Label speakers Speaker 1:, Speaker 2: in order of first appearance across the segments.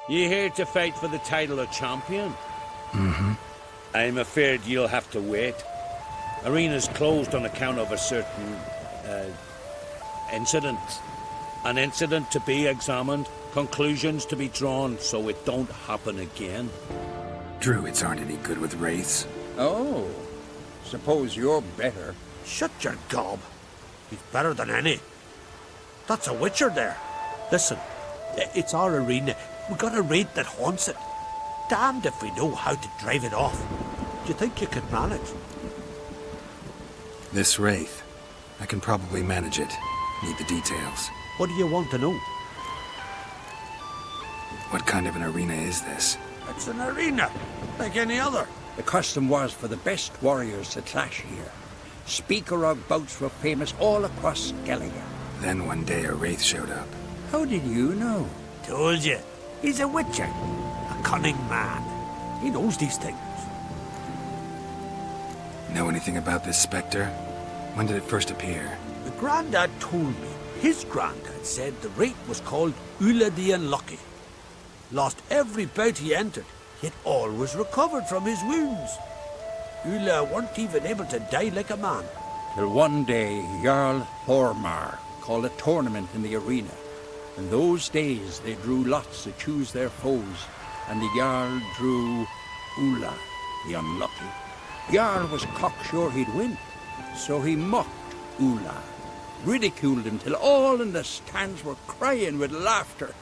Speaker 1: You here to fight for the title of champion?
Speaker 2: Mm-hmm.
Speaker 1: I'm afraid you'll have to wait. Arena's closed on account of a certain, incident. An incident to be examined, conclusions to be drawn, so it don't happen again.
Speaker 2: Druids aren't any good with wraiths.
Speaker 3: Oh, suppose you're better.
Speaker 4: Shut your gob. He's better than any. That's a witcher there. Listen, it's our arena. We got a wraith that haunts it. Damned if we know how to drive it off. Do you think you could manage?
Speaker 2: This wraith. I can probably manage it. Need the details.
Speaker 4: What do you want to know?
Speaker 2: What kind of an arena is this?
Speaker 4: It's an arena, like any other.
Speaker 3: The custom was for the best warriors to clash here. Speaker-og bouts were famous all across Skellige.
Speaker 2: Then one day a wraith showed up.
Speaker 3: How did you know?
Speaker 4: Told you. He's a witcher. A cunning man. He knows these things.
Speaker 2: Know anything about this spectre? When did it first appear?
Speaker 4: The Grandad told me. His Grandad said the wraith was called Ulla the Unlucky. Lost every bout he entered, yet always recovered from his wounds. Ulla weren't even able to die like a man.
Speaker 3: Till one day, Jarl Thormar called a tournament in the arena. In those days, they drew lots to choose their foes, and the Jarl drew Ulla the Unlucky. Jarl was cocksure he'd win, so he mocked Ulla, ridiculed him till all in the stands were crying with laughter.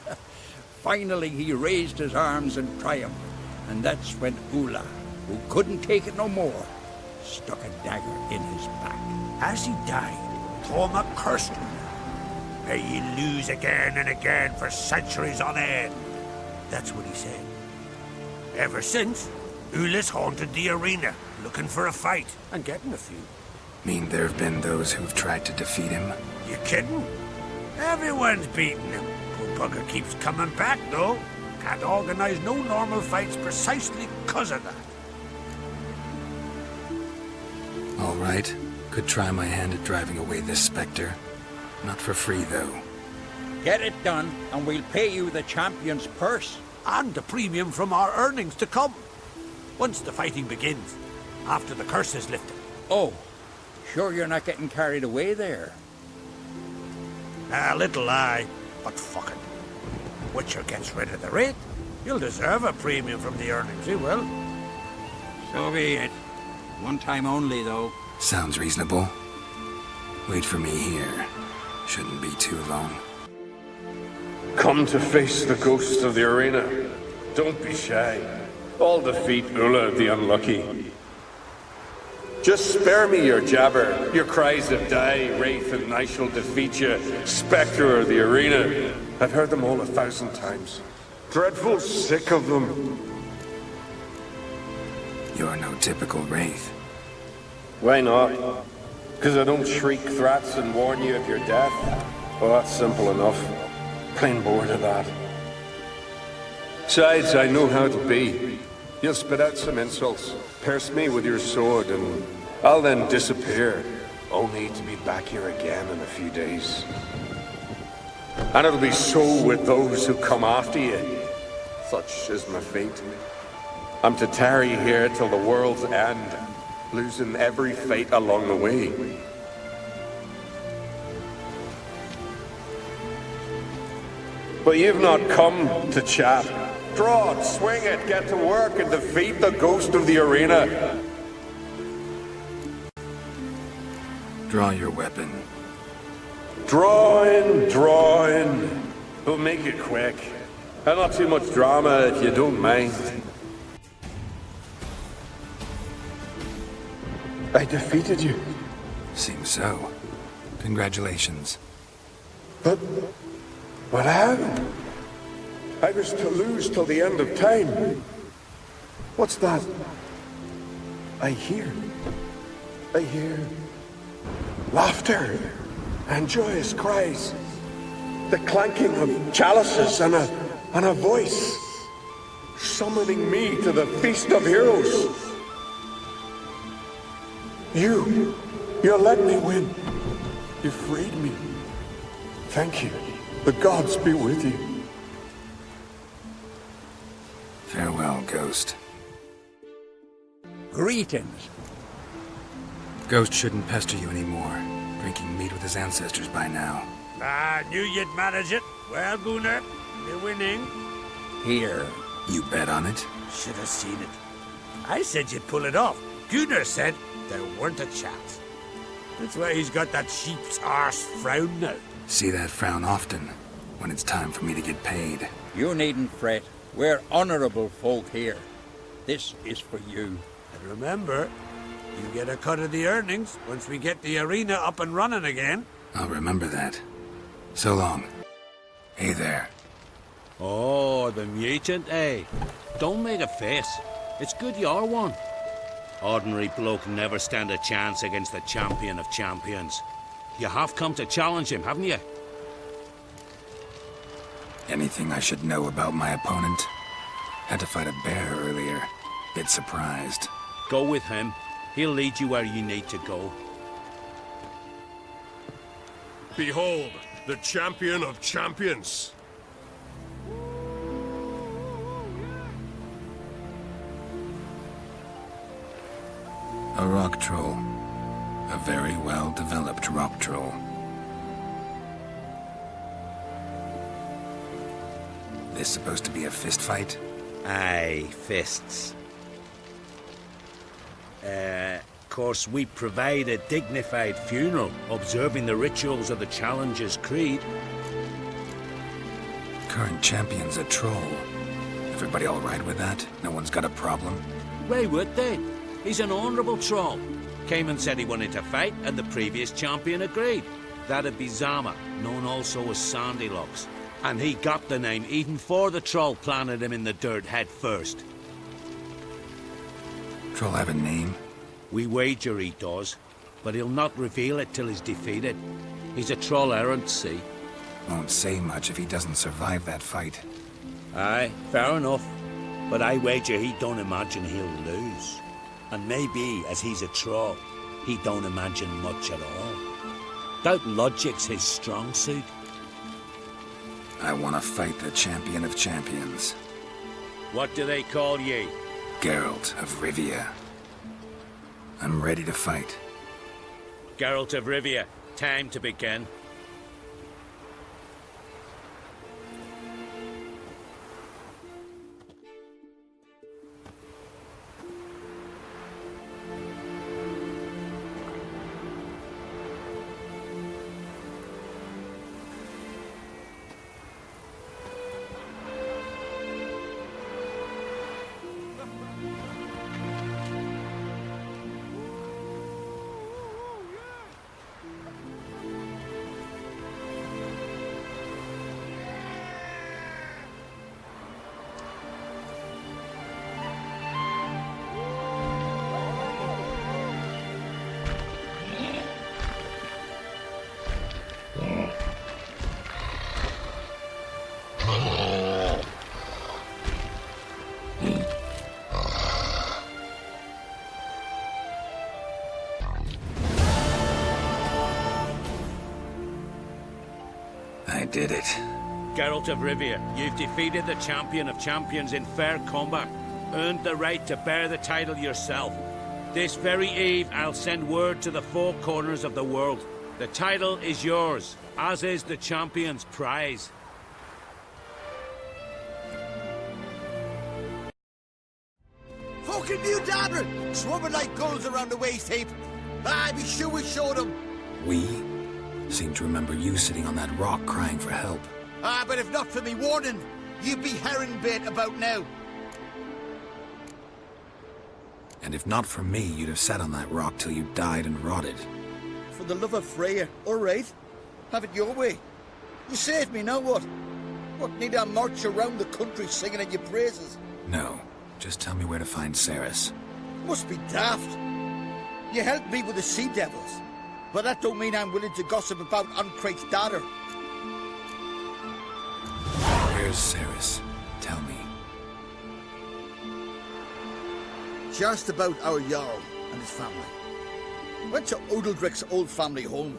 Speaker 3: Finally, he raised his arms in triumph, and that's when Ulla, who couldn't take it no more, stuck a dagger in his back.
Speaker 4: As he died, Thorma cursed Ulla. May ye lose again and again for centuries on end. That's what he said. Ever since, Ulla's haunted the arena, looking for a fight, and getting a few.
Speaker 2: Mean there have been those who've tried to defeat him?
Speaker 4: You kidding? Everyone's beating him. Poor bugger keeps coming back, though. Can't organize no normal fights precisely because of that.
Speaker 2: All right. Could try my hand at driving away this spectre. Not for free, though.
Speaker 3: Get it done, and we'll pay you the champion's purse.
Speaker 4: And the premium from our earnings to come. Once the fighting begins, after the curse is lifted.
Speaker 3: Oh, sure you're not getting carried away there?
Speaker 4: A little lie, but fuck it. Witcher gets rid of the wraith. He'll deserve a premium from the earnings, he will.
Speaker 3: So be it. One time only, though.
Speaker 2: Sounds reasonable. Wait for me here. Shouldn't be too long.
Speaker 5: Come to face the ghost of the arena. Don't be shy. I'll defeat Ulla the Unlucky. Just spare me your jabber, your cries of die, wraith, and I shall defeat you, spectre of the arena. I've heard them all 1,000 times. Dreadful sick of them.
Speaker 2: You're no typical wraith.
Speaker 5: Why not? Because I don't shriek threats and warn you of your death? Well, that's simple enough. Plain bored of that. Besides, I know how to be. You'll spit out some insults, pierce me with your sword, and I'll then disappear, only to be back here again in a few days. And it'll be so with those who come after you. Such is my fate. I'm to tarry here till the world's end, losing every fate along the way. But you've not come to chat. Draw it, swing it, get to work, and defeat the ghost of the arena.
Speaker 2: Draw your weapon.
Speaker 5: Drawing. We'll make it quick. And not too much drama if you don't mind. I defeated you.
Speaker 2: Seems so. Congratulations.
Speaker 5: But how? I was to lose till the end of time. What's that? I hear laughter and joyous cries. The clanking of chalices and a voice summoning me to the feast of heroes. You let me win. You freed me. Thank you. The gods be with you.
Speaker 2: Farewell, Ghost.
Speaker 3: Greetings.
Speaker 2: Ghost shouldn't pester you anymore. Drinking meat with his ancestors by now.
Speaker 4: I knew you'd manage it. Well, Gunnar, you're winning.
Speaker 3: Here.
Speaker 2: You bet on it?
Speaker 4: Should have seen it. I said you'd pull it off. Gunnar said there weren't a chance. That's why he's got that sheep's arse frown now.
Speaker 2: See that frown often, when it's time for me to get paid.
Speaker 3: You needn't fret. We're honorable folk here. This is for you.
Speaker 4: And remember, you get a cut of the earnings once we get the arena up and running again.
Speaker 2: I'll remember that. So long. Hey there.
Speaker 1: Oh, the mutant, eh? Don't make a face. It's good you're one. Ordinary bloke never stand a chance against the champion of champions. You have come to challenge him, haven't you?
Speaker 2: Anything I should know about my opponent? Had to fight a bear earlier. Bit surprised.
Speaker 1: Go with him. He'll lead you where you need to go.
Speaker 6: Behold, the champion of champions.
Speaker 2: A rock troll. A very well-developed rock troll. This supposed to be a fist fight?
Speaker 1: Aye, fists. Course, we provide a dignified funeral, observing the rituals of the Challenger's Creed.
Speaker 2: Current champion's a troll. Everybody all right with that? No one's got a problem?
Speaker 1: Why would they? He's an honourable troll. Came and said he wanted to fight, and the previous champion agreed. That'd be Zama, known also as Sandylocks. And he got the name even before the troll planted him in the dirt head first.
Speaker 2: Troll have a name?
Speaker 1: We wager he does, but he'll not reveal it till he's defeated. He's a troll errant, see?
Speaker 2: Won't say much if he doesn't survive that fight.
Speaker 1: Aye, fair enough. But I wager he don't imagine he'll lose. And maybe, as he's a troll, he don't imagine much at all. Doubt logic's his strong suit.
Speaker 2: I want to fight the champion of champions.
Speaker 1: What do they call ye?
Speaker 2: Geralt of Rivia. I'm ready to fight.
Speaker 1: Geralt of Rivia, time to begin.
Speaker 2: I did it.
Speaker 1: Geralt of Rivia, you've defeated the champion of champions in fair combat. Earned the right to bear the title yourself. This very eve, I'll send word to the four corners of the world. The title is yours, as is the champion's prize.
Speaker 7: Fucking new Dabrin! Swarming like gulls around the waist heap. Ah, be sure we showed them.
Speaker 2: We? Seem to remember you sitting on that rock crying for help.
Speaker 7: Ah, but if not for me warning, you'd be herring bait about now.
Speaker 2: And if not for me, you'd have sat on that rock till you died and rotted.
Speaker 7: For the love of Freya, all right. Have it your way. You saved me, now what? What, need I march around the country singing at your praises?
Speaker 2: No. Just tell me where to find Ceres.
Speaker 7: Must be daft. You helped me with the Sea Devils, but that don't mean I'm willing to gossip about Uncrate's daughter.
Speaker 2: Where's Ceres? Tell me.
Speaker 7: Just about our Jarl and his family. Went to Odeldrick's old family home.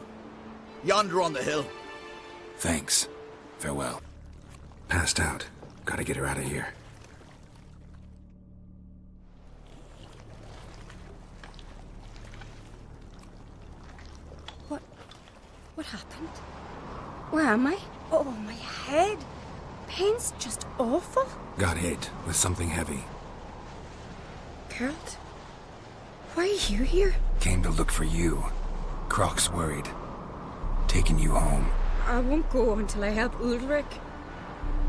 Speaker 7: Yonder on the hill.
Speaker 2: Thanks. Farewell. Passed out. Gotta get her out of here.
Speaker 8: happened? Where am I? Oh, my head. Pain's just awful.
Speaker 2: Got hit with something heavy.
Speaker 8: Geralt? Why are you here?
Speaker 2: Came to look for you. Croc's worried. Taking you home.
Speaker 8: I won't go until I help Ulrich.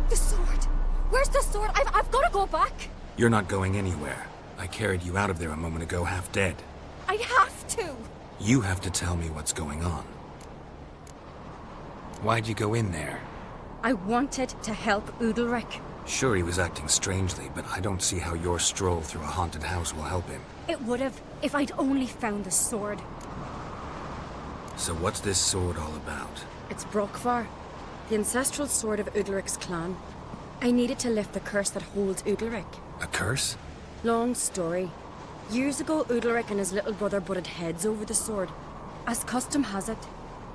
Speaker 8: The sword! Where's the sword? I've got to go back!
Speaker 2: You're not going anywhere. I carried you out of there a moment ago half dead.
Speaker 8: I have to!
Speaker 2: You have to tell me what's going on. Why'd you go in there?
Speaker 8: I wanted to help Ulrich.
Speaker 2: Sure, he was acting strangely, but I don't see how your stroll through a haunted house will help him.
Speaker 8: It would have if I'd only found the sword.
Speaker 2: So what's this sword all about?
Speaker 8: It's Brokvar, the ancestral sword of Udalric's clan. I needed to lift the curse that holds Udalric.
Speaker 2: A curse?
Speaker 8: Long story. Years ago, Udalric and his little brother butted heads over the sword. As custom has it,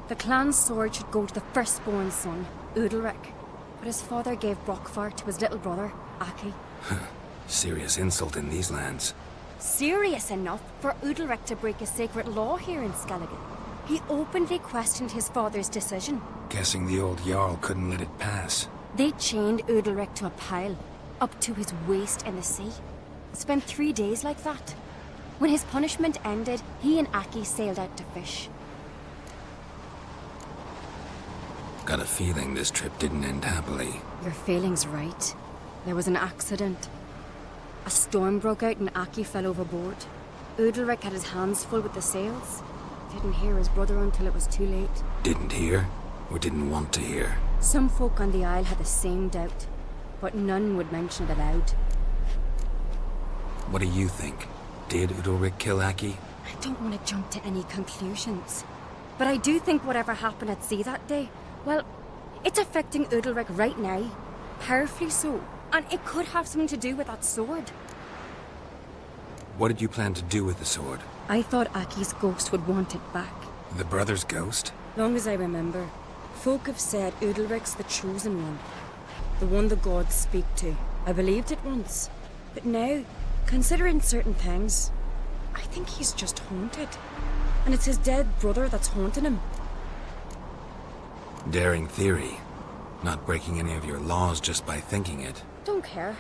Speaker 8: the clan's sword should go to the firstborn son, Udalric. But his father gave Brokvar to his little brother, Aki.
Speaker 2: Serious insult in these lands.
Speaker 8: Serious enough for Udalric to break a sacred law here in Skellige. He openly questioned his father's decision.
Speaker 2: Guessing the old Jarl couldn't let it pass.
Speaker 8: They chained Udalric to a pile, up to his waist in the sea. Spent 3 days like that. When his punishment ended, he and Aki sailed out to fish.
Speaker 2: Got a feeling this trip didn't end happily.
Speaker 8: Your feeling's right. There was an accident. A storm broke out and Aki fell overboard. Udalric had his hands full with the sails. Didn't hear his brother until it was too late.
Speaker 2: Didn't hear? Or didn't want to hear?
Speaker 8: Some folk on the Isle had the same doubt, but none would mention it aloud.
Speaker 2: What do you think? Did Udalric kill Aki?
Speaker 8: I don't want to jump to any conclusions, but I do think whatever happened at sea that day, well, it's affecting Udalric right now. Powerfully so, and it could have something to do with that sword.
Speaker 2: What did you plan to do with the sword?
Speaker 8: I thought Aki's ghost would want it back.
Speaker 2: The brother's ghost?
Speaker 8: Long as I remember, folk have said Udalric's the chosen one. The one the gods speak to. I believed it once. But now, considering certain things, I think he's just haunted. And it's his dead brother that's haunting him.
Speaker 2: Daring theory. Not breaking any of your laws just by thinking it.
Speaker 8: Don't care.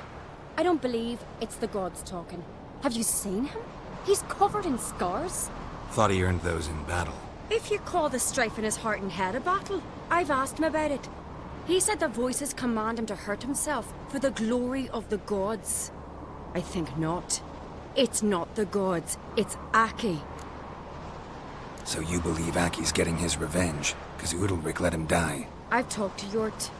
Speaker 8: I don't believe it's the gods talking. Have you seen him? He's covered in scars.
Speaker 2: Thought he earned those in battle.
Speaker 8: If you call the strife in his heart and head a battle, I've asked him about it. He said the voices command him to hurt himself for the glory of the gods. I think not. It's not the gods, it's Aki.
Speaker 2: So you believe Aki's getting his revenge, because Udalric let him die?
Speaker 8: I've talked to Yort.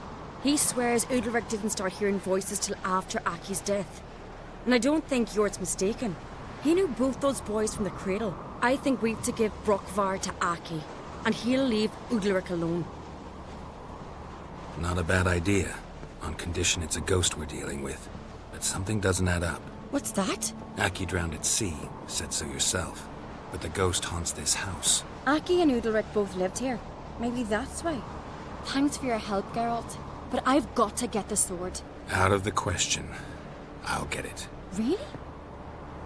Speaker 8: He swears Udalric didn't start hearing voices till after Aki's death. And I don't think Yort's mistaken. He knew both those boys from the cradle. I think we've to give Brokvar to Aki, and he'll leave Udalric alone.
Speaker 2: Not a bad idea, on condition it's a ghost we're dealing with. But something doesn't add up.
Speaker 8: What's that?
Speaker 2: Aki drowned at sea, said so yourself. But the ghost haunts this house.
Speaker 8: Aki and Udalric both lived here. Maybe that's why. Thanks for your help, Geralt. But I've got to get the sword.
Speaker 2: Out of the question. I'll get it.
Speaker 8: Really?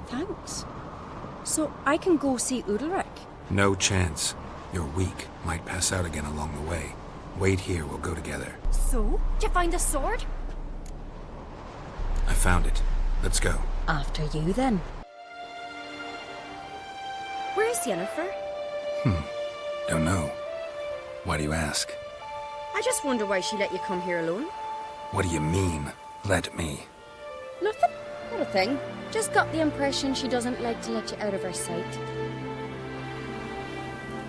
Speaker 8: Thanks. So I can go see Udalric?
Speaker 2: No chance. You're weak. Might pass out again along the way. Wait here, we'll go together.
Speaker 8: So? Did you find the sword?
Speaker 2: I found it. Let's go.
Speaker 8: After you, then. Where's Yennefer?
Speaker 2: Don't know. Why do you ask?
Speaker 8: I just wonder why she let you come here alone.
Speaker 2: What do you mean, let me?
Speaker 8: Nothing. Not a thing. Just got the impression she doesn't like to let you out of her sight.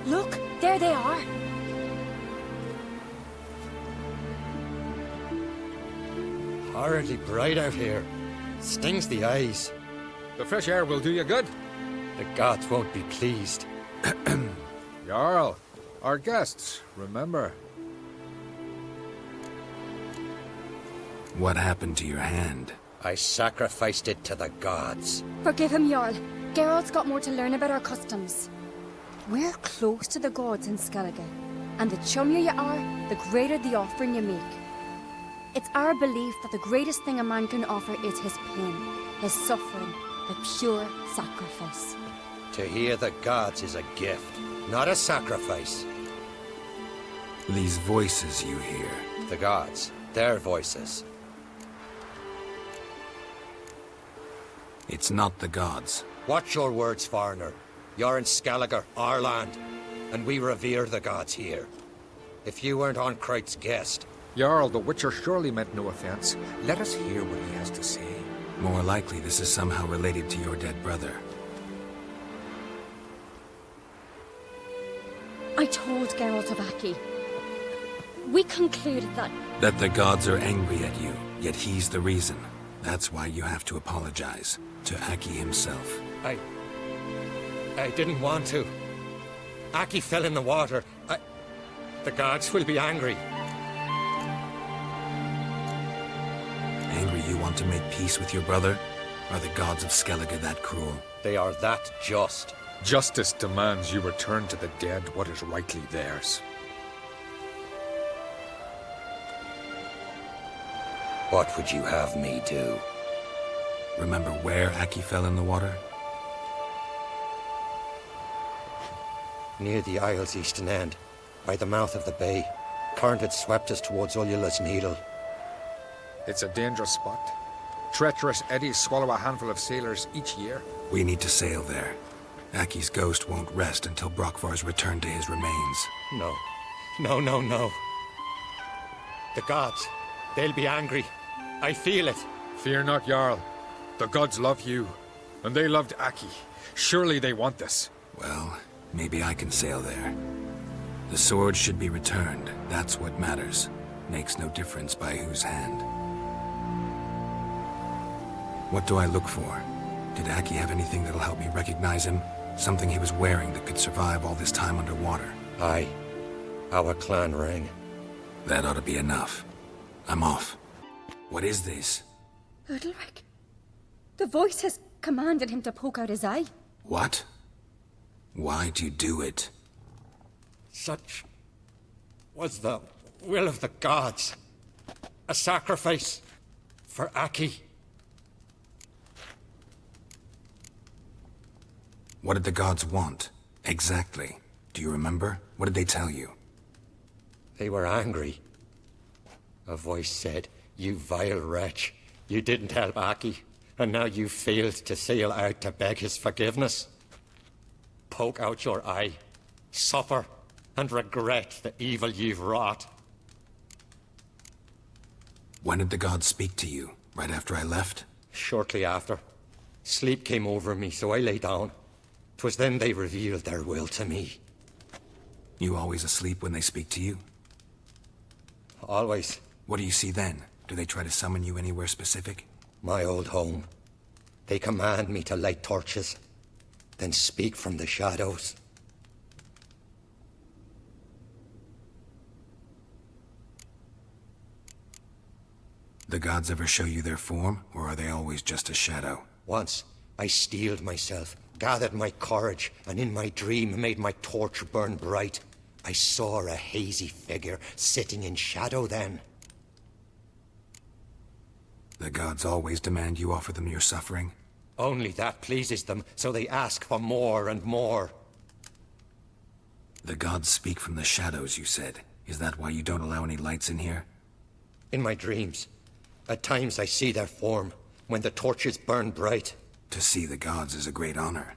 Speaker 8: Look, there they are.
Speaker 9: Horridly bright out here. Stings the eyes.
Speaker 10: The fresh air will do you good.
Speaker 9: The gods won't be pleased.
Speaker 10: Jarl, our guests, remember.
Speaker 2: What happened to your hand?
Speaker 9: I sacrificed it to the gods.
Speaker 8: Forgive him, Jarl. Geralt's got more to learn about our customs. We're close to the gods in Skellige, and the chummier you are, the greater the offering you make. It's our belief that the greatest thing a man can offer is his pain, his suffering, the pure sacrifice.
Speaker 9: To hear the gods is a gift, not a sacrifice.
Speaker 2: These voices you hear.
Speaker 9: The gods, their voices.
Speaker 2: It's not the gods.
Speaker 9: Watch your words, foreigner. You're in Skellige, our land, and we revere the gods here. If you weren't on Kright's guest...
Speaker 10: Jarl, the Witcher surely meant no offense. Let us hear what he has to say.
Speaker 2: More likely this is somehow related to your dead brother.
Speaker 8: I told Geralt of Aki. We concluded that...
Speaker 2: That the gods are angry at you, yet he's the reason. That's why you have to apologize. To Aki himself.
Speaker 9: I didn't want to. Aki fell in the water. The gods will be angry.
Speaker 2: Angry you want to make peace with your brother? Are the gods of Skellige that cruel?
Speaker 9: They are that just.
Speaker 10: Justice demands you return to the dead what is rightly theirs.
Speaker 9: What would you have me do?
Speaker 2: Remember where Aki fell in the water?
Speaker 9: Near the Isle's eastern end, by the mouth of the bay. Current had swept us towards Ullula's Needle.
Speaker 10: It's a dangerous spot. Treacherous eddies swallow a handful of sailors each year.
Speaker 2: We need to sail there. Aki's ghost won't rest until Brokvar's returned to his remains.
Speaker 9: No. No. The gods, they'll be angry. I feel it.
Speaker 10: Fear not, Jarl. The gods love you, and they loved Aki. Surely they want this.
Speaker 2: Well, maybe I can sail there. The sword should be returned. That's what matters. Makes no difference by whose hand. What do I look for? Did Aki have anything that'll help me recognize him? Something he was wearing that could survive all this time underwater?
Speaker 9: Aye. Our clan ring.
Speaker 2: That ought to be enough. I'm off. What is this?
Speaker 8: Udalric. The voice has commanded him to poke out his eye.
Speaker 2: What? Why'd you do it?
Speaker 9: Such was the will of the gods. A sacrifice for Aki.
Speaker 2: What did the gods want? Exactly. Do you remember? What did they tell you?
Speaker 9: They were angry. A voice said, "You vile wretch. You didn't help Aki, and now you failed to sail out to beg his forgiveness. Poke out your eye. Suffer and regret the evil you've wrought."
Speaker 2: When did the gods speak to you? Right after I left?
Speaker 9: Shortly after. Sleep came over me, so I lay down. 'Twas then they revealed their will to me.
Speaker 2: You always asleep when they speak to you?
Speaker 9: Always.
Speaker 2: What do you see then? Do they try to summon you anywhere specific?
Speaker 9: My old home. They command me to light torches, then speak from the shadows.
Speaker 2: The gods ever show you their form, or are they always just a shadow?
Speaker 9: Once, I steeled myself, gathered my courage, and in my dream made my torch burn bright. I saw a hazy figure sitting in shadow then.
Speaker 2: The gods always demand you offer them your suffering?
Speaker 9: Only that pleases them, so they ask for more and more.
Speaker 2: The gods speak from the shadows, you said. Is that why you don't allow any lights in here?
Speaker 9: In my dreams. At times I see their form, when the torches burn bright.
Speaker 2: To see the gods is a great honor.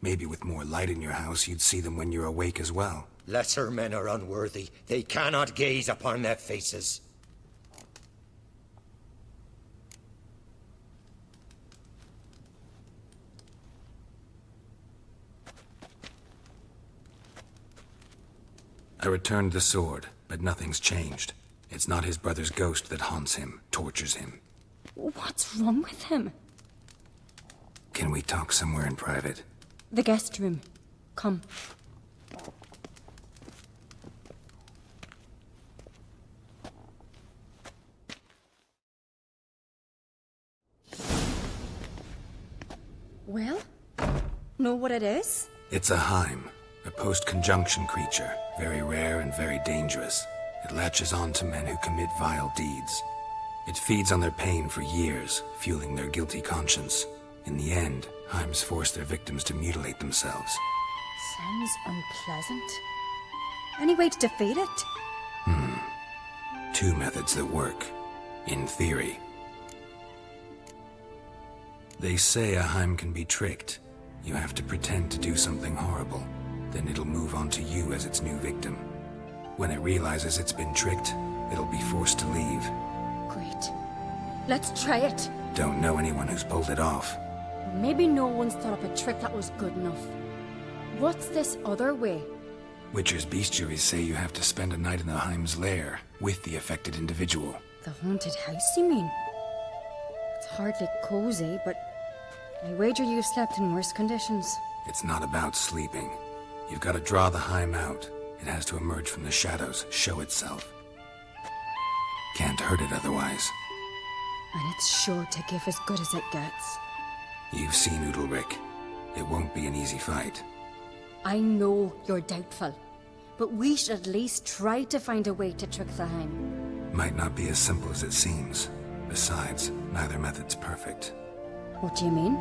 Speaker 2: Maybe with more light in your house, you'd see them when you're awake as well.
Speaker 9: Lesser men are unworthy. They cannot gaze upon their faces.
Speaker 2: I returned the sword, but nothing's changed. It's not his brother's ghost that haunts him, tortures him.
Speaker 8: What's wrong with him?
Speaker 2: Can we talk somewhere in private?
Speaker 8: The guest room. Come. Well? Know what it is?
Speaker 2: It's a Heim, a post-conjunction creature, very rare and very dangerous. It latches on to men who commit vile deeds. It feeds on their pain for years, fueling their guilty conscience. In the end, Heims force their victims to mutilate themselves.
Speaker 8: Sounds unpleasant. Any way to defeat it?
Speaker 2: Two methods that work, in theory. They say a Heim can be tricked. You have to pretend to do something horrible. Then it'll move on to you as its new victim. When it realizes it's been tricked, it'll be forced to leave.
Speaker 8: Great. Let's try it.
Speaker 2: Don't know anyone who's pulled it off.
Speaker 8: Maybe no one's thought up a trick that was good enough. What's this other way?
Speaker 2: Witcher's bestiaries say you have to spend a night in the Heim's lair with the affected individual.
Speaker 8: The haunted house, you mean? It's hardly cozy, but I wager you've slept in worse conditions.
Speaker 2: It's not about sleeping. You've got to draw the Heim out. It has to emerge from the shadows, show itself. Can't hurt it otherwise.
Speaker 8: And it's sure to give as good as it gets.
Speaker 2: You've seen Udalric. It won't be an easy fight.
Speaker 8: I know you're doubtful, but we should at least try to find a way to trick the Heim.
Speaker 2: Might not be as simple as it seems. Besides, neither method's perfect.
Speaker 8: What do you mean?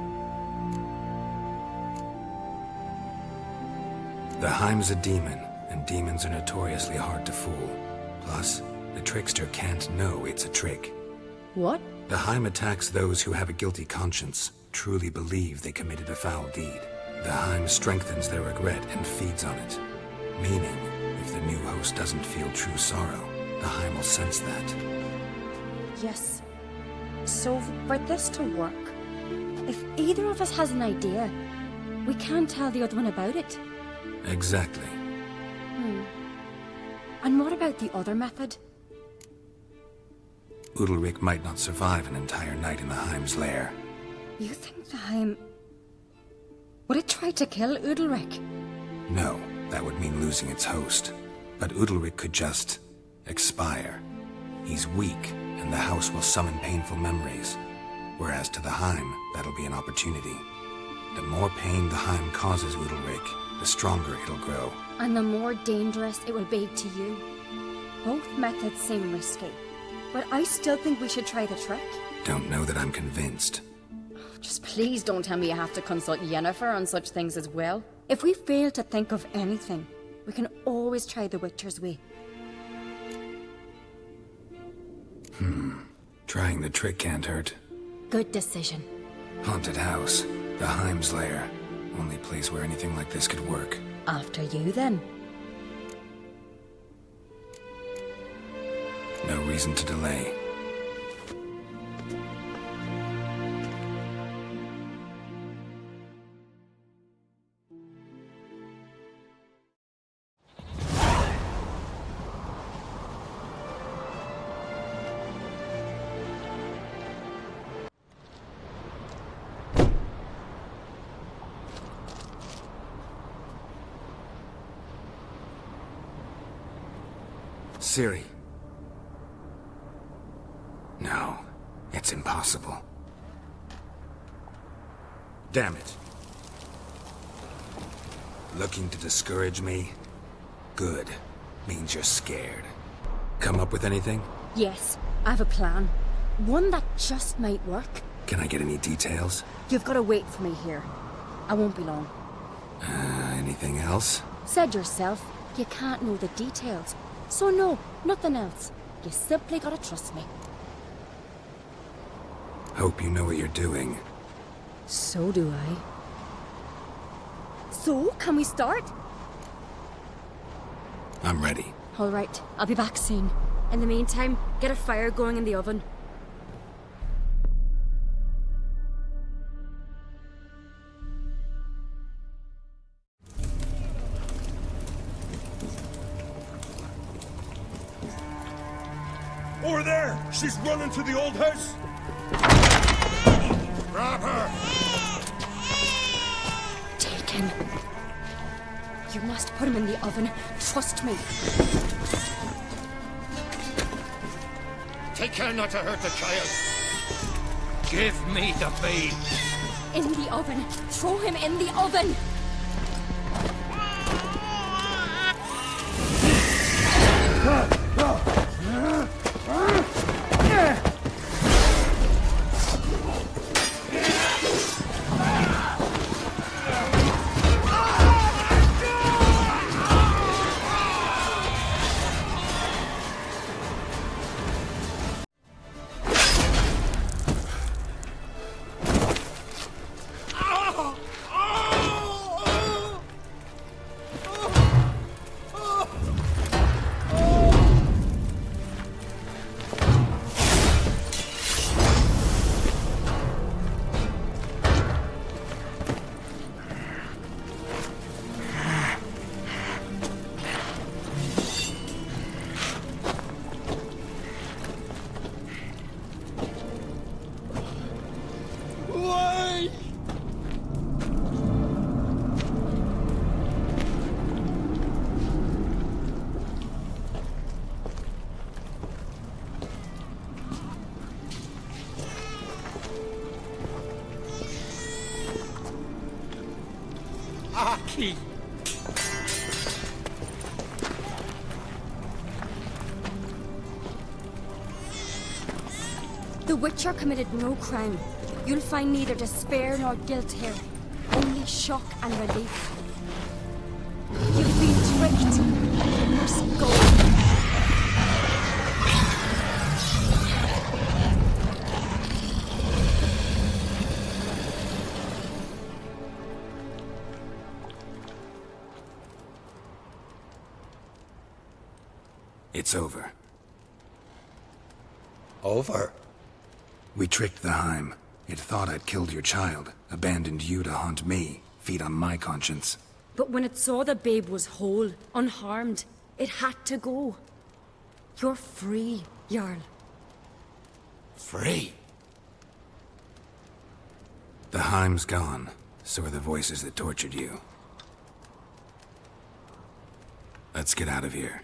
Speaker 2: The Heim's a demon, and demons are notoriously hard to fool. Plus, the trickster can't know it's a trick.
Speaker 8: What?
Speaker 2: The Heim attacks those who have a guilty conscience, truly believe they committed a foul deed. The Heim strengthens their regret and feeds on it. Meaning, if the new host doesn't feel true sorrow, the Heim will sense that.
Speaker 8: Yes. So, for this to work, if either of us has an idea, we can tell the other one about it.
Speaker 2: Exactly.
Speaker 8: And what about the other method?
Speaker 2: Udalric might not survive an entire night in the Heim's lair.
Speaker 8: You think the Heim... Would it try to kill Udalric?
Speaker 2: No, that would mean losing its host. But Udalric could just... expire. He's weak, and the house will summon painful memories. Whereas to the Heim, that'll be an opportunity. The more pain the Heim causes Udalric, the stronger it'll grow.
Speaker 8: And the more dangerous it will be to you. Both methods seem risky, but I still think we should try the trick.
Speaker 2: Don't know that I'm convinced.
Speaker 8: Just please don't tell me you have to consult Yennefer on such things as well. If we fail to think of anything, we can always try the Witcher's way.
Speaker 2: Trying the trick can't hurt.
Speaker 8: Good decision.
Speaker 2: Haunted house. The Heim's lair. Only place where anything like this could work.
Speaker 8: After you, then.
Speaker 2: No reason to delay. Ciri. No, it's impossible. Damn it. Looking to discourage me? Good. Means you're scared. Come up with anything?
Speaker 8: Yes, I have a plan. One that just might work.
Speaker 2: Can I get any details?
Speaker 8: You've got to wait for me here. I won't be long.
Speaker 2: Anything else?
Speaker 8: Said yourself, you can't know the details. So no, nothing else. You simply gotta trust me.
Speaker 2: Hope you know what you're doing.
Speaker 8: So do I. So, can we start?
Speaker 2: I'm ready.
Speaker 8: All right, I'll be back soon. In the meantime, get a fire going in the oven.
Speaker 6: Over there! She's running to the old house! Grab her!
Speaker 8: Take him. You must put him in the oven. Trust me.
Speaker 9: Take care not to hurt the child. Give me the babe.
Speaker 8: In the oven. Throw him in the oven.
Speaker 3: key.
Speaker 8: The Witcher committed no crime. You'll find neither despair nor guilt here. Only shock and relief. You've been tricked. You must go.
Speaker 2: It's over.
Speaker 9: Over?
Speaker 2: We tricked the Heim. It thought I'd killed your child, abandoned you to haunt me, feed on my conscience.
Speaker 8: But when it saw the babe was whole, unharmed, it had to go. You're free, Jarl.
Speaker 9: Free?
Speaker 2: The Heim's gone, so are the voices that tortured you. Let's get out of here.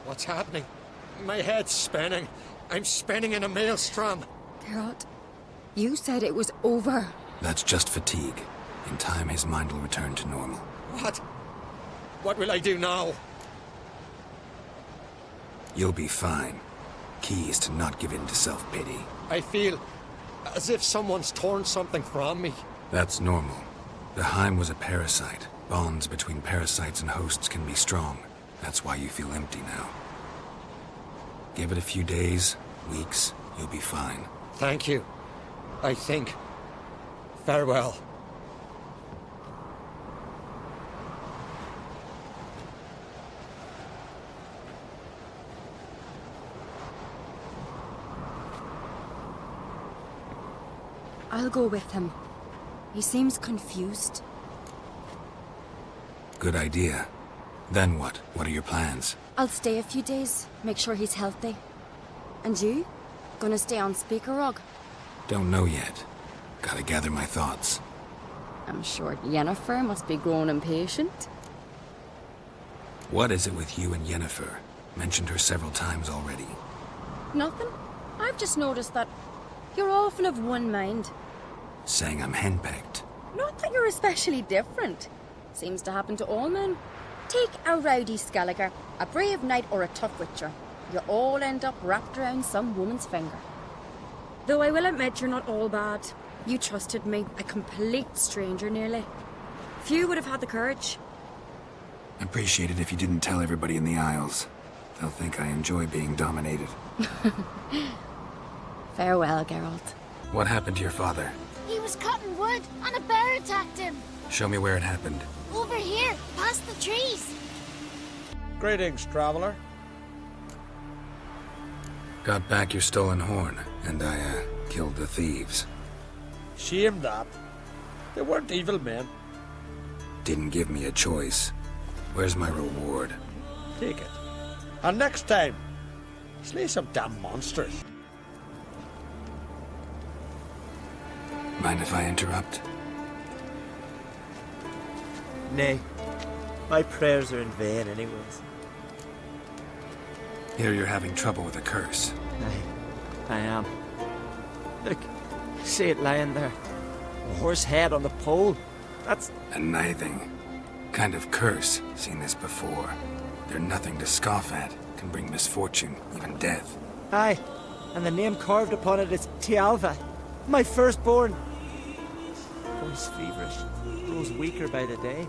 Speaker 9: What's happening? My head's spinning. I'm spinning in a maelstrom.
Speaker 8: Geralt, you said it was over.
Speaker 2: That's just fatigue. In time, his mind will return to normal.
Speaker 9: What? What will I do now?
Speaker 2: You'll be fine. Key is to not give in to self-pity.
Speaker 9: I feel as if someone's torn something from me.
Speaker 2: That's normal. The Heim was a parasite. Bonds between parasites and hosts can be strong. That's why you feel empty now. Give it a few days, weeks, you'll be fine.
Speaker 9: Thank you. I think. Farewell.
Speaker 8: I'll go with him. He seems confused.
Speaker 2: Good idea. Then what? What are your plans?
Speaker 8: I'll stay a few days, make sure he's healthy. And you? Gonna stay on Speaker Rog?
Speaker 2: Don't know yet. Gotta gather my thoughts.
Speaker 8: I'm sure Yennefer must be growing impatient.
Speaker 2: What is it with you and Yennefer? Mentioned her several times already.
Speaker 8: Nothing. I've just noticed that you're often of one mind.
Speaker 2: Saying I'm henpecked.
Speaker 8: Not that you're especially different. Seems to happen to all men. Take a rowdy Skelliger, a brave knight or a tough witcher. You all end up wrapped around some woman's finger. Though I will admit you're not all bad. You trusted me, a complete stranger nearly. Few would have had the courage.
Speaker 2: Appreciate it if you didn't tell everybody in the Isles. They'll think I enjoy being dominated.
Speaker 8: Farewell, Geralt.
Speaker 2: What happened to your father?
Speaker 11: He was cutting wood, and a bear attacked him.
Speaker 2: Show me where it happened.
Speaker 11: Over here, past the trees.
Speaker 3: Greetings, traveler.
Speaker 2: Got back your stolen horn, and I, killed the thieves.
Speaker 3: Shame that. They weren't evil men.
Speaker 2: Didn't give me a choice. Where's my reward?
Speaker 3: Take it. And next time, slay some damn monsters.
Speaker 2: Mind if I interrupt?
Speaker 12: Nay. My prayers are in vain anyways.
Speaker 2: Hear you're having trouble with a curse.
Speaker 12: I am. Look, see it lying there. A horse head on the pole. That's...
Speaker 2: A nithing. Kind of curse. Seen this before. They're nothing to scoff at. Can bring misfortune, even death.
Speaker 12: Aye, and the name carved upon it is Tialva, my firstborn. Boy's feverish, grows weaker by the day.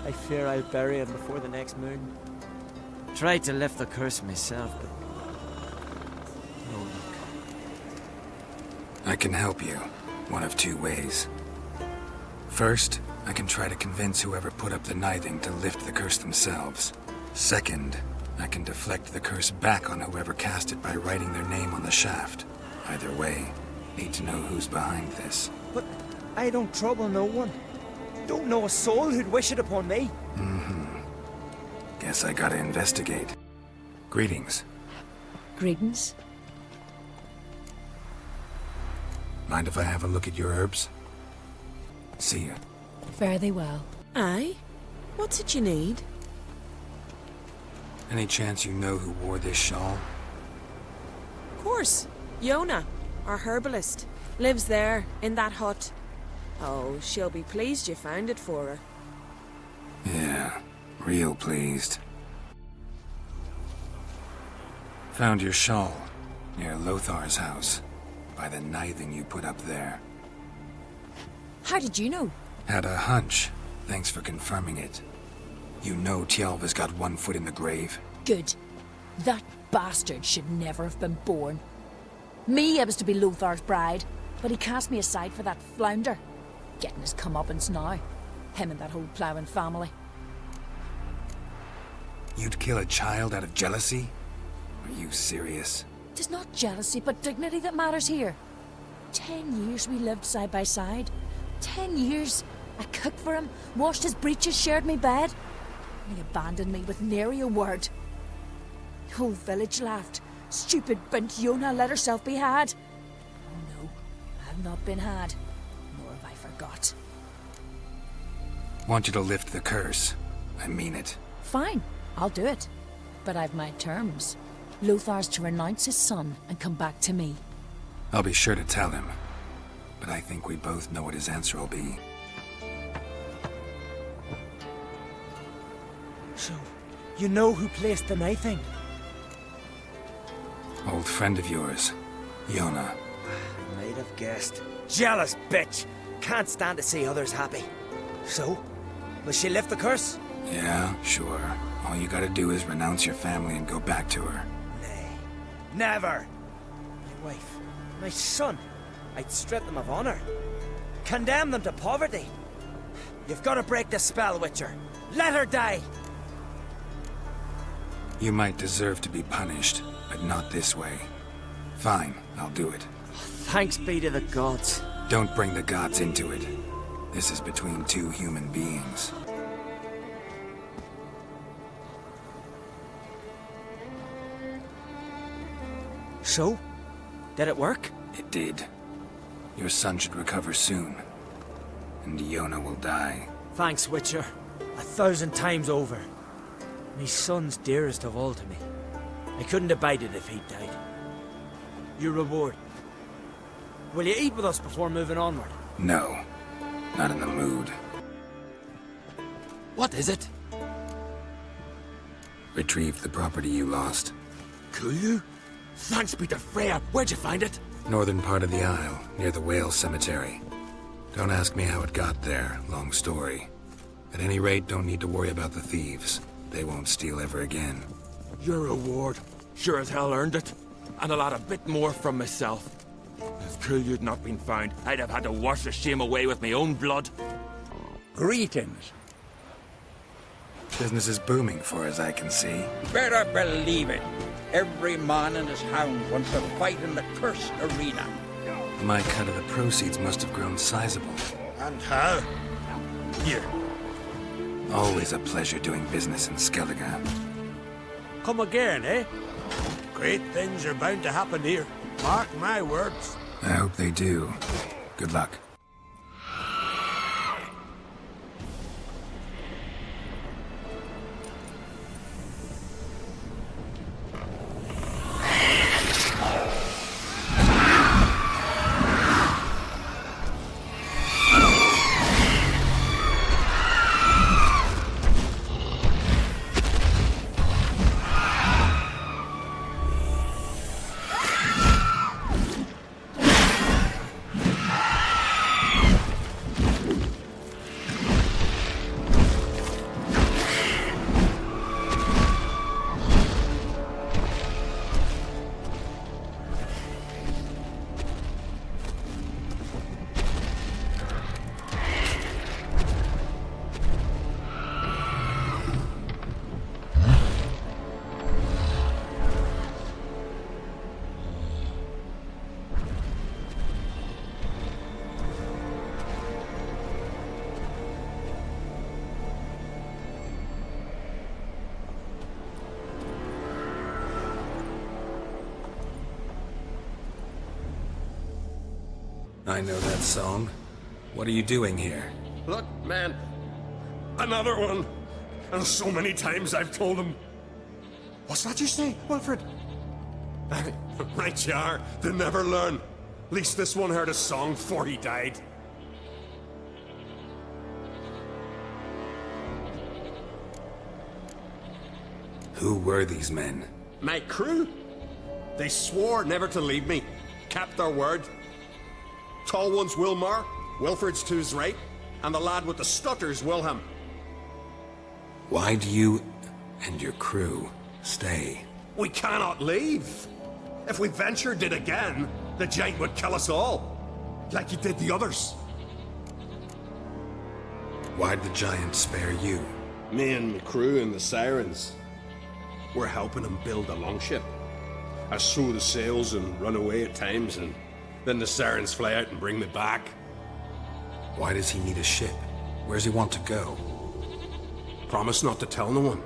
Speaker 12: I fear I'll bury him before the next moon. Tried to lift the curse myself, but no luck.
Speaker 2: I can help you. One of two ways. First, I can try to convince whoever put up the nithing to lift the curse themselves. Second, I can deflect the curse back on whoever cast it by writing their name on the shaft. Either way, need to know who's behind this.
Speaker 12: But I don't trouble no one. Don't know a soul who'd wish it upon me.
Speaker 2: Guess I gotta investigate. Greetings.
Speaker 13: Greetings.
Speaker 2: Mind if I have a look at your herbs? See ya.
Speaker 13: Fare thee well.
Speaker 14: Aye? What's it you need?
Speaker 2: Any chance you know who wore this shawl?
Speaker 14: Of course. Yona. our herbalist. Lives there, in that hut. Oh, she'll be pleased you found it for her.
Speaker 2: Yeah, real pleased. Found your shawl near Lothar's house, by the knithing you put up there.
Speaker 13: How did you know?
Speaker 2: Had a hunch. Thanks for confirming it. You know Tialva's got one foot in the grave.
Speaker 13: Good. That bastard should never have been born. Me, I was to be Lothar's bride, but he cast me aside for that flounder. Getting his comeuppance now. Him and that whole ploughing family.
Speaker 2: You'd kill a child out of jealousy? Are you serious?
Speaker 13: Tis not jealousy, but dignity that matters here. 10 years we lived side by side. 10 years. I cooked for him, washed his breeches, shared me bed. He abandoned me with nary a word. The whole village laughed. Stupid bint Yona let herself be had. Oh no, I have not been had, nor have I forgot.
Speaker 2: Want you to lift the curse. I mean it.
Speaker 13: Fine, I'll do it. But I've my terms. Lothar's to renounce his son and come back to me.
Speaker 2: I'll be sure to tell him. But I think we both know what his answer will be.
Speaker 12: So, you know who placed the knifing?
Speaker 2: Old friend of yours, Yona.
Speaker 12: Might have guessed. Jealous bitch! Can't stand to see others happy. So, will she lift the curse?
Speaker 2: Yeah, sure. All you gotta do is renounce your family and go back to her.
Speaker 12: Nay, never! My wife, my son, I'd strip them of honor. Condemn them to poverty. You've got to break the spell, Witcher. Let her die!
Speaker 2: You might deserve to be punished, but not this way. Fine, I'll do it.
Speaker 12: Thanks be to the gods.
Speaker 2: Don't bring the gods into it. This is between two human beings.
Speaker 12: So? Did it work?
Speaker 2: It did. Your son should recover soon. And Yona will die.
Speaker 12: Thanks, Witcher. 1,000 times over. My son's dearest of all to me. I couldn't abide it if he'd died. Your reward. Will you eat with us before moving onward?
Speaker 2: No. Not in the mood.
Speaker 10: What is it?
Speaker 2: Retrieve the property you lost.
Speaker 10: Cool. Thanks be to Freya. Where'd you find it?
Speaker 2: Northern part of the Isle, near the whale cemetery. Don't ask me how it got there. Long story. At any rate, don't need to worry about the thieves. They won't steal ever again.
Speaker 10: Your reward. Sure as hell earned it. And a lot a bit more from myself. If Kulyu'd not been found, I'd have had to wash the shame away with my own blood.
Speaker 3: Greetings.
Speaker 2: Business is booming for as I can see.
Speaker 3: Better believe it. Every man and his hound wants to fight in the cursed arena.
Speaker 2: My cut of the proceeds must have grown sizable.
Speaker 4: And how? Here.
Speaker 2: Always a pleasure doing business in Skellige.
Speaker 4: Come again, eh? Great things are bound to happen here. Mark my words.
Speaker 2: I hope they do. Good luck. I know that song. What are you doing here?
Speaker 6: Look, man. Another one. And so many times I've told him. What's that you say, Wilfred? Right you are. They never learn. At least this one heard a song before he died.
Speaker 2: Who were these men?
Speaker 6: My crew? They swore never to leave me. Kept their word. Tall one's Wilmar, Wilfred's to his right, and the lad with the stutter's Wilhelm.
Speaker 2: Why do you and your crew stay?
Speaker 6: We cannot leave. If we ventured it again, the giant would kill us all. Like he did the others.
Speaker 2: Why'd the giant spare you?
Speaker 6: Me and my crew and the sirens. We're helping him build a longship. I sew the sails and run away at times, and then the sirens fly out and bring me back.
Speaker 2: Why does he need a ship? Where's he want to go?
Speaker 6: Promise not to tell no one.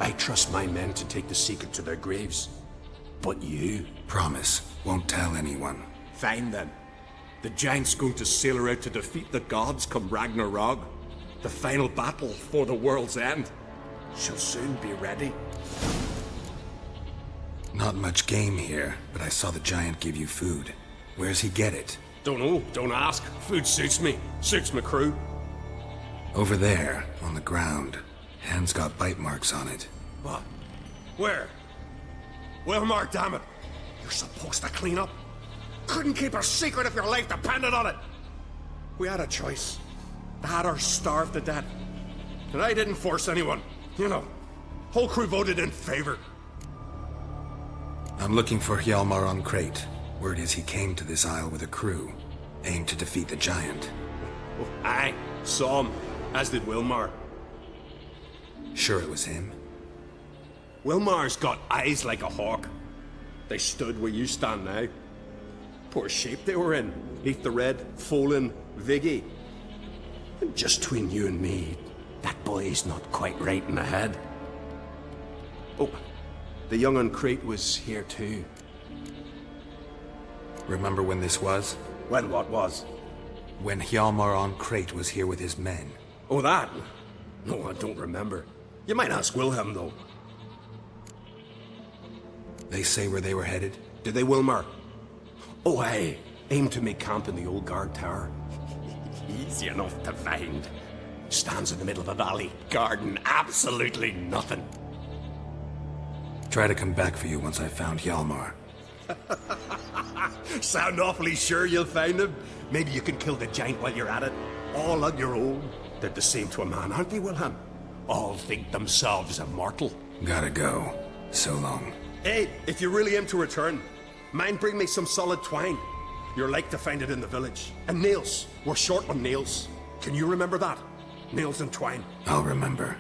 Speaker 6: I trust my men to take the secret to their graves. But you...
Speaker 2: Promise, won't tell anyone.
Speaker 6: Fine then. The giant's going to sail her out to defeat the gods come Ragnarok. The final battle for the world's end. She'll soon be ready.
Speaker 2: Not much game here, but I saw the giant give you food. Where's he get it?
Speaker 6: Don't know, don't ask. Food suits me. Suits my crew.
Speaker 2: Over there, on the ground. Hand's got bite marks on it.
Speaker 6: What? Where? Wilmar, damn it. You're supposed to clean up. Couldn't keep her secret if your life depended on it. We had a choice. That or starve to death. And I didn't force anyone. You know, whole crew voted in favor.
Speaker 2: I'm looking for Hjalmar on Crate. Word is he came to this isle with a crew, aimed to defeat the giant.
Speaker 6: Oh, aye, saw him, as did Wilmar.
Speaker 2: Sure it was him?
Speaker 6: Wilmar's got eyes like a hawk. They stood where you stand now. Poor shape they were in. Neath the red, Folin, Viggy. And just between you and me, that boy's not quite right in the head. Oh, the young on Crate was here too.
Speaker 2: Remember when this was?
Speaker 6: When what was?
Speaker 2: When Hjalmar on Crate was here with his men.
Speaker 6: Oh, that? No, I don't remember. You might ask Wilhelm, though.
Speaker 2: They say where they were headed?
Speaker 6: Did they, Wilmar? Oh, aye. Aim to make camp in the old guard tower. Easy enough to find. Stands in the middle of a valley. Garden, absolutely nothing.
Speaker 2: Try to come back for you once I've found Hjalmar.
Speaker 6: Sound awfully sure you'll find him? Maybe you can kill the giant while you're at it. All on your own. They're the same to a man, aren't they, Wilhelm? All think themselves immortal.
Speaker 2: Gotta go. So long.
Speaker 6: Hey, if you really aim to return, mind bring me some solid twine. You're like to find it in the village. And nails. We're short on nails. Can you remember that? Nails and twine.
Speaker 2: I'll remember.